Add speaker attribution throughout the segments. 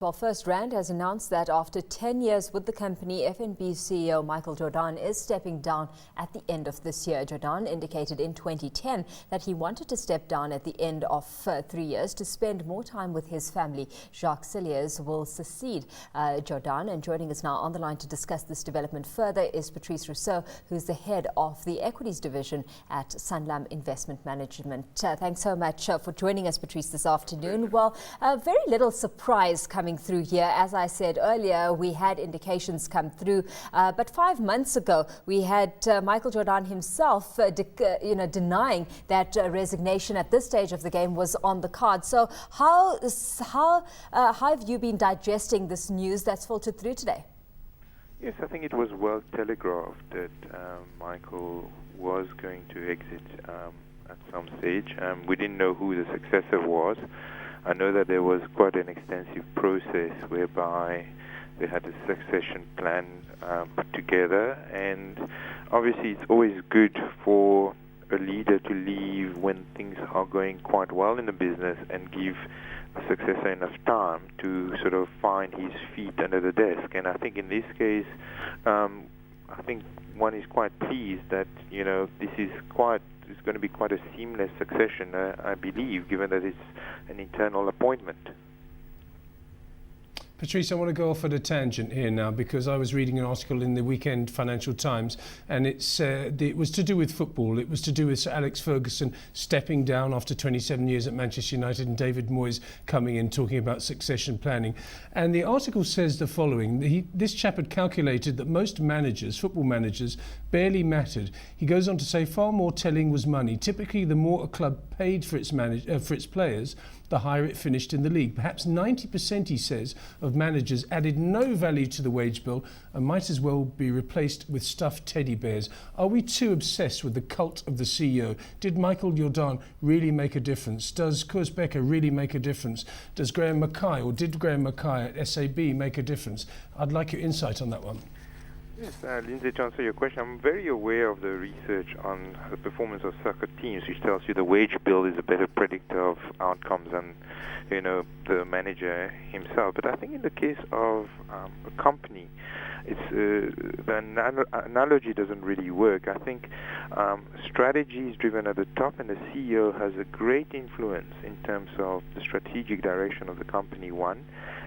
Speaker 1: Well, FirstRand has announced that after 10 years with the company, FNB CEO Michael Jordaan is stepping down at the end of this year. Jordaan indicated in 2010 that he wanted to step down at the end of 3 years to spend more time with his family. Jacques Cilliers will succeed Jordaan, and joining us now on the line to discuss this development further is Patrice Rousseau, who's the head of the equities division at Sanlam Investment Management. Thanks so much for joining us, Patrice, this afternoon. Well, very little surprise coming through here. As I said earlier, we had indications come through, but 5 months ago we had Michael Jordaan himself denying that resignation at this stage of the game was on the card. So how have you been digesting this news that's filtered through today?
Speaker 2: Yes, I think it was well telegraphed that Michael was going to exit at some stage. We didn't know who the successor was. I know that there was quite an extensive process whereby they had a succession plan put together, and obviously it's always good for a leader to leave when things are going quite well in the business and give a successor enough time to sort of find his feet under the desk. And I think in this case, I think one is quite pleased that this is it's going to be quite a seamless succession, I believe, given that it's an internal appointment.
Speaker 3: Patrice, I want to go off at a tangent here now because I was reading an article in the weekend Financial Times, and it was to do with football. It was to do with Sir Alex Ferguson stepping down after 27 years at Manchester United and David Moyes coming in talking about succession planning. And the article says the following. This chap had calculated that most managers, football managers, barely mattered. He goes on to say far more telling was money. Typically, the more a club paid for its players, the higher it finished in the league. Perhaps 90%, he says, of managers added no value to the wage bill and might as well be replaced with stuffed teddy bears. Are we too obsessed with the cult of the CEO? Did Michael Jordaan really make a difference? Does Koos Becker really make a difference? Does Graham Mackay, or did Graham Mackay at SAB make a difference? I'd like your insight on that one.
Speaker 2: Yes, Lindsay, to answer your question, I'm very aware of the research on the performance of soccer teams, which tells you the wage bill is a better predictor of outcomes than, the manager himself. But I think in the case of a company, the analogy doesn't really work. I think strategy is driven at the top, and the CEO has a great influence in terms of the strategic direction of the company, one,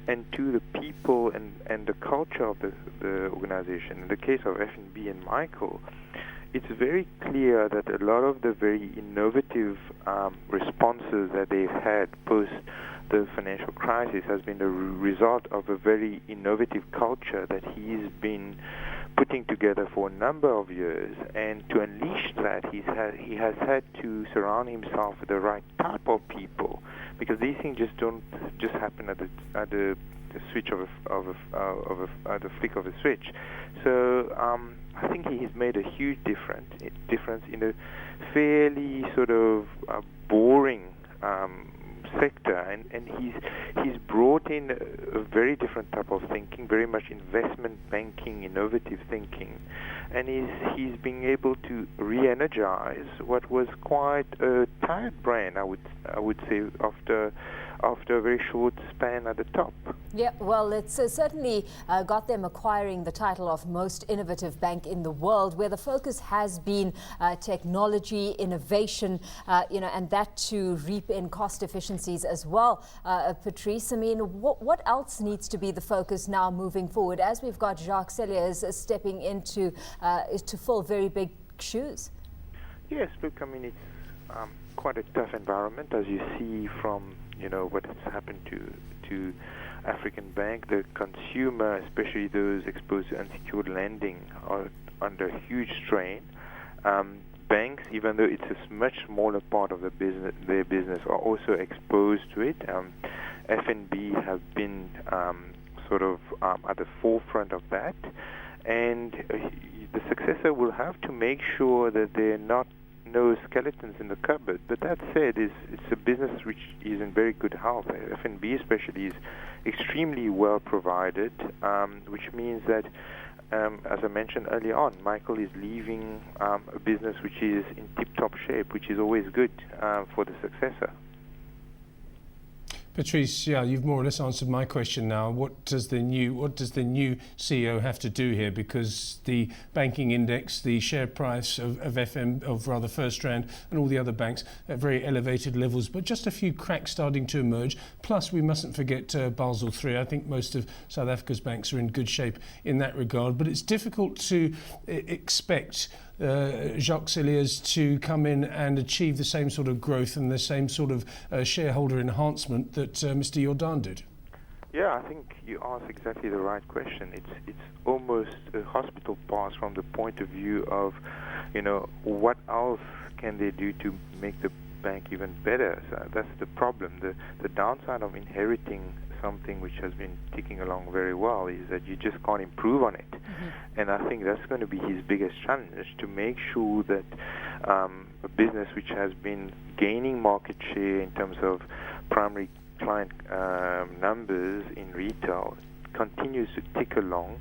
Speaker 2: and two, the people and the culture of the organization. In the case of FNB and Michael, it's very clear that a lot of the very innovative responses that they've had post the financial crisis has been the result of a very innovative culture that he's been putting together for a number of years. And to unleash that, he has had to surround himself with the right type of people, because these things don't happen at the switch of the flick of a switch. So I think he has made a huge difference in a fairly sort of boring sector, and he's brought in a very different type of thinking, very much investment banking, innovative thinking, and he's being able to re-energize what was quite a tired brain, I would say, after a very short span at the top.
Speaker 1: Yeah, well, it's certainly got them acquiring the title of most innovative bank in the world, where the focus has been technology, innovation, and that to reap in cost efficiencies as well. Patrice, I mean, what else needs to be the focus now moving forward, as we've got Jacques Cilliers stepping into to fill very big shoes?
Speaker 2: Yes, look, I mean, it's quite a tough environment, as you see from what has happened to African Bank. The consumer, especially those exposed to unsecured lending, are under huge strain. Banks, even though it's a much smaller part of their business, are also exposed to it. FNB have been sort of at the forefront of that, and the successor will have to make sure that they're not no skeletons in the cupboard. But that said, it's a business which is in very good health. FNB especially is extremely well provided, which means that, as I mentioned earlier on, Michael is leaving a business which is in tip-top shape, which is always good for the successor.
Speaker 3: Patrice, yeah, you've more or less answered my question now. What does the new CEO have to do here? Because the banking index, the share price of FirstRand and all the other banks at very elevated levels, but just a few cracks starting to emerge. Plus, we mustn't forget Basel III. I think most of South Africa's banks are in good shape in that regard. But it's difficult to expect Jacques Cilliers to come in and achieve the same sort of growth and the same sort of shareholder enhancement that Mr. Jordaan did.
Speaker 2: Yeah, I think you asked exactly the right question. It's almost a hospital pass from the point of view of, what else can they do to make the bank even better? So that's the problem. The downside of inheriting something which has been ticking along very well is that you just can't improve on it. Mm-hmm. And I think that's going to be his biggest challenge, to make sure that a business which has been gaining market share in terms of primary client numbers in retail continues to tick along,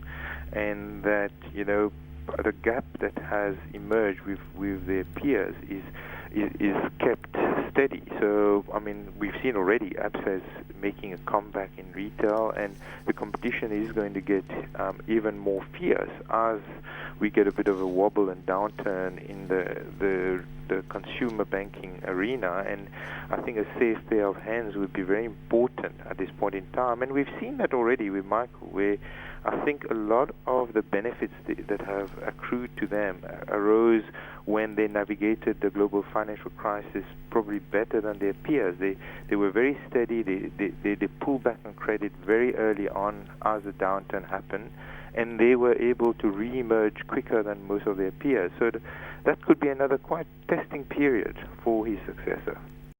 Speaker 2: and that the gap that has emerged with their peers is kept steady. So, we've seen already Absa is making a comeback in retail, and the competition is going to get even more fierce as we get a bit of a wobble and downturn in the consumer banking arena. And I think a safe pair of hands would be very important at this point in time. And we've seen that already with Michael, where I think a lot of the benefits that have accrued to them arose when they navigated the global financial crisis probably better than their peers. They were very steady. They pulled back on credit very early on as the downturn happened, and they were able to re-emerge quicker than most of their peers. So that could be another quite testing period for his successor.